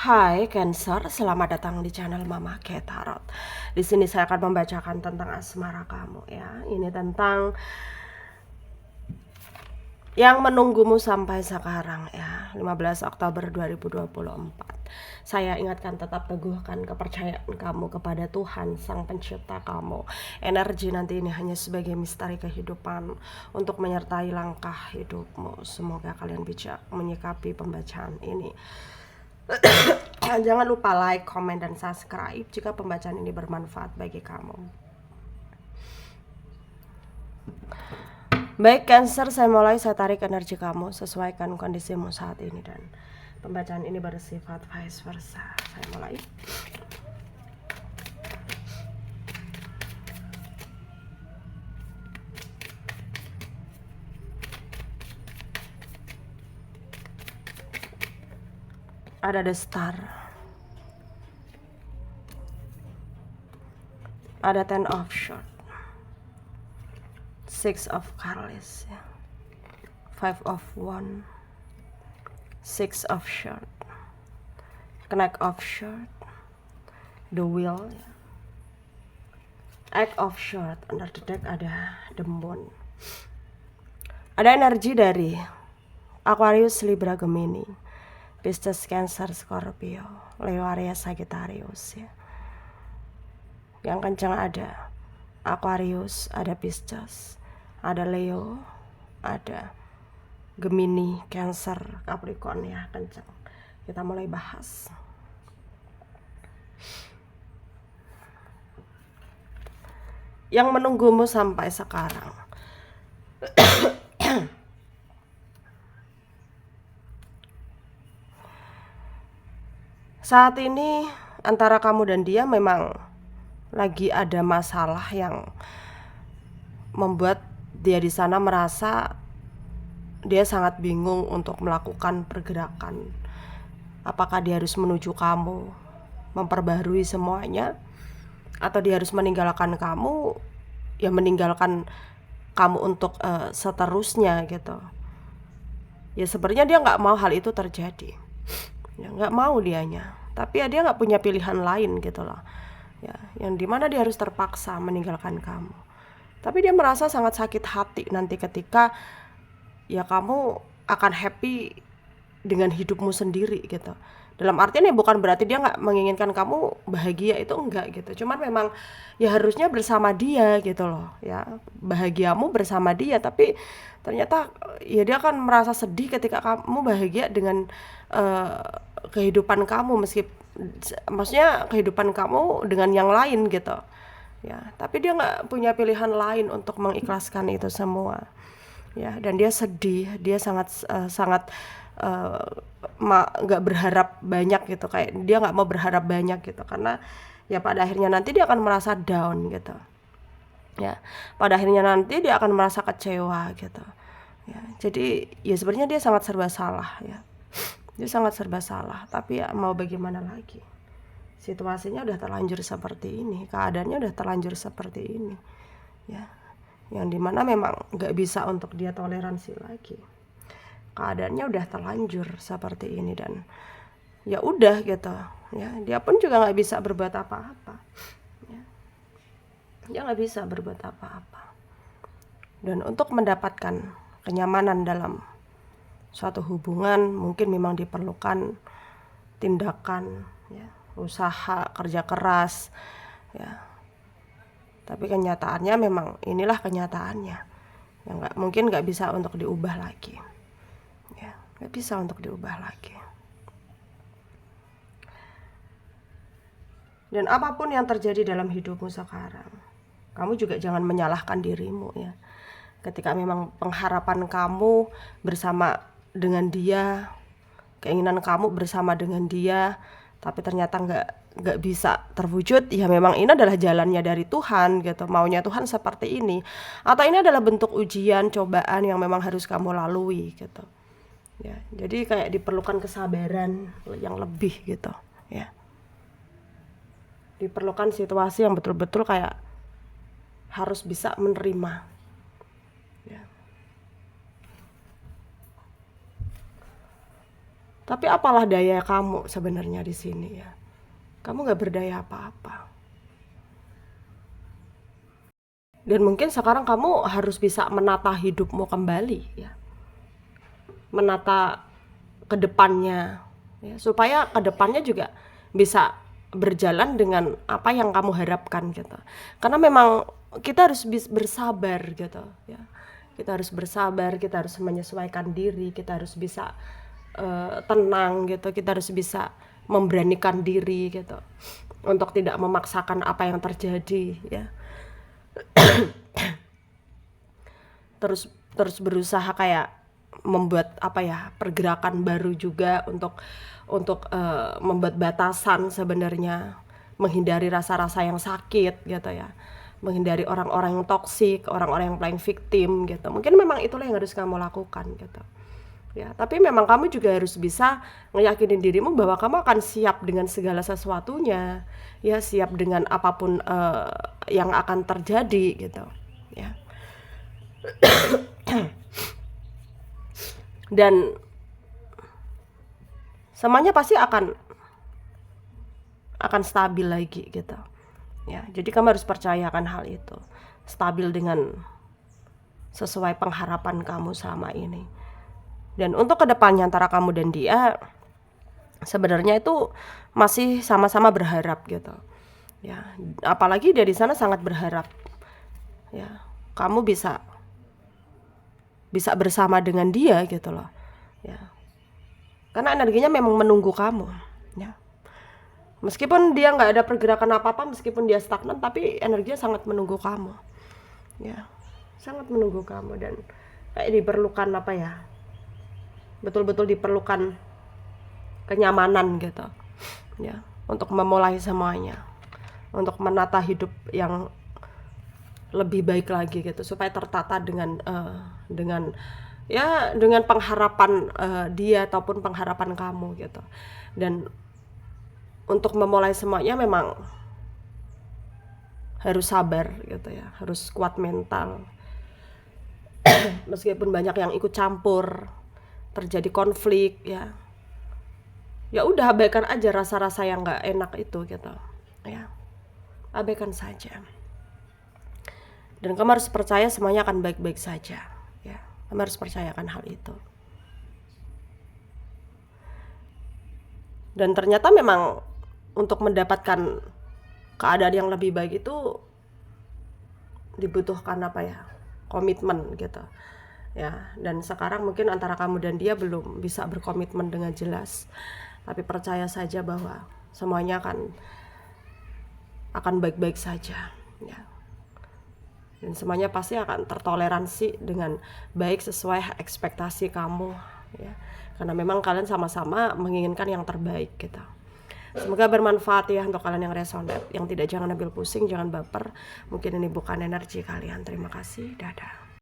Hai Cancer, selamat datang di channel Mama K Tarot. Di sini saya akan membacakan tentang asmara kamu ya. Ini tentang yang menunggumu sampai sekarang ya. 15 Oktober 2024. Saya ingatkan, tetap teguhkan kepercayaan kamu kepada Tuhan Sang Pencipta kamu. Energi nanti ini hanya sebagai misteri kehidupan untuk menyertai langkah hidupmu. Semoga kalian bijak menyikapi pembacaan ini. Jangan lupa like, komen, dan subscribe jika pembacaan ini bermanfaat bagi kamu. Baik Cancer, saya mulai. Saya tarik energi kamu, sesuaikan kondisimu saat ini, dan pembacaan ini bersifat vice versa. Saya mulai. Ada The Star, ada Ten of Swords, Six of Cups, Five of Wands, Six of Swords, Knight of Swords, The Wheel, Eight of Swords. Under the deck ada The Moon. Ada energi dari Aquarius, Libra, Gemini, Pisces, Cancer, Scorpio, Leo, Aries, Sagittarius ya. Yang kencang ada Aquarius, ada Pisces, ada Leo, ada Gemini, Cancer, Capricorn ya, kencang. Kita mulai bahas. Yang menunggumu sampai sekarang. Saat ini antara kamu dan dia memang lagi ada masalah yang membuat dia di sana merasa dia sangat bingung untuk melakukan pergerakan. Apakah dia harus menuju kamu, memperbaharui semuanya, atau dia harus meninggalkan kamu, ya meninggalkan kamu untuk seterusnya gitu. Ya sebenarnya dia nggak mau hal itu terjadi, ya nggak mau dianya, tapi ya dia nggak punya pilihan lain gitu loh ya, yang dimana dia harus terpaksa meninggalkan kamu. Tapi dia merasa sangat sakit hati nanti ketika ya kamu akan happy dengan hidupmu sendiri gitu. Dalam artian ya bukan berarti dia nggak menginginkan kamu bahagia, itu enggak gitu. Cuman memang ya harusnya bersama dia gitu loh ya, bahagiamu bersama dia. Tapi ternyata ya dia akan merasa sedih ketika kamu bahagia dengan kehidupan kamu, maksudnya kehidupan kamu dengan yang lain gitu ya. Tapi dia nggak punya pilihan lain untuk mengikhlaskan itu semua ya, dan dia sedih, dia sangat nggak berharap banyak gitu, kayak dia nggak mau berharap banyak gitu, karena ya pada akhirnya nanti dia akan merasa down gitu ya, pada akhirnya nanti dia akan merasa kecewa gitu ya. Jadi ya sebenarnya dia sangat serba salah ya, dia sangat serba salah, tapi ya mau bagaimana lagi, situasinya udah terlanjur seperti ini, keadaannya udah terlanjur seperti ini ya, yang dimana memang nggak bisa untuk dia toleransi lagi. Keadaannya udah terlanjur seperti ini, dan ya udah gitu ya, dia pun juga nggak bisa berbuat apa-apa ya. Dia nggak bisa berbuat apa-apa. Dan untuk mendapatkan kenyamanan dalam suatu hubungan mungkin memang diperlukan tindakan ya, usaha, kerja keras ya. Tapi kenyataannya memang inilah kenyataannya yang mungkin nggak bisa untuk diubah lagi ya, nggak bisa untuk diubah lagi. Dan apapun yang terjadi dalam hidupmu sekarang, kamu juga jangan menyalahkan dirimu ya. Ketika memang pengharapan kamu bersama dengan dia, keinginan kamu bersama dengan dia, tapi ternyata nggak bisa terwujud, ya memang ini adalah jalannya dari Tuhan gitu, maunya Tuhan seperti ini, atau ini adalah bentuk ujian, cobaan yang memang harus kamu lalui gitu ya. Jadi kayak diperlukan kesabaran yang lebih gitu ya, diperlukan situasi yang betul-betul kayak harus bisa menerima ya. Tapi apalah daya kamu sebenarnya di sini ya. Kamu nggak berdaya apa-apa. Dan mungkin sekarang kamu harus bisa menata hidupmu kembali ya. Menata ke depannya ya, supaya ke depannya juga bisa berjalan dengan apa yang kamu harapkan gitu. Karena memang kita harus bersabar gitu ya. Kita harus bersabar, kita harus menyesuaikan diri, kita harus bisa tenang gitu, kita harus bisa memberanikan diri gitu untuk tidak memaksakan apa yang terjadi ya. Terus berusaha kayak membuat apa ya, pergerakan baru juga untuk membuat batasan sebenarnya, menghindari rasa-rasa yang sakit gitu ya, menghindari orang-orang yang toksik, orang-orang yang playing victim gitu. Mungkin memang itulah yang harus kamu lakukan gitu ya. Tapi memang kamu juga harus bisa ngeyakinin dirimu bahwa kamu akan siap dengan segala sesuatunya ya, siap dengan apapun yang akan terjadi gitu ya. Dan semuanya pasti akan stabil lagi gitu ya. Jadi kamu harus percayakan hal itu, stabil dengan sesuai pengharapan kamu selama ini. Dan untuk kedepannya antara kamu dan dia sebenarnya itu masih sama-sama berharap gitu ya. Apalagi dia di sana sangat berharap ya kamu bisa bersama dengan dia gitu loh ya. Karena energinya memang menunggu kamu ya. Meskipun dia nggak ada pergerakan apa-apa, meskipun dia stagnan, tapi energinya sangat menunggu kamu ya, sangat menunggu kamu. Dan kayak diperlukan apa ya, betul-betul diperlukan kenyamanan gitu ya, untuk memulai semuanya, untuk menata hidup yang lebih baik lagi gitu, supaya tertata dengan pengharapan dia ataupun pengharapan kamu gitu. Dan untuk memulai semuanya memang harus sabar gitu ya, harus kuat mental. Meskipun banyak yang ikut campur, terjadi konflik ya, ya udah abaikan aja rasa-rasa yang nggak enak itu gitu ya, abaikan saja. Dan kamu harus percaya semuanya akan baik-baik saja ya. Kamu harus percayakan hal itu. Dan ternyata memang untuk mendapatkan keadaan yang lebih baik itu dibutuhkan apa ya, komitmen gitu ya. Dan sekarang mungkin antara kamu dan dia belum bisa berkomitmen dengan jelas, tapi percaya saja bahwa semuanya akan baik-baik saja ya. Dan semuanya pasti akan tertoleransi dengan baik sesuai ekspektasi kamu ya. Karena memang kalian sama-sama menginginkan yang terbaik gitu. Semoga bermanfaat ya untuk kalian yang resonate. Yang tidak, jangan ambil pusing, jangan baper. Mungkin ini bukan energi kalian. Terima kasih, dadah.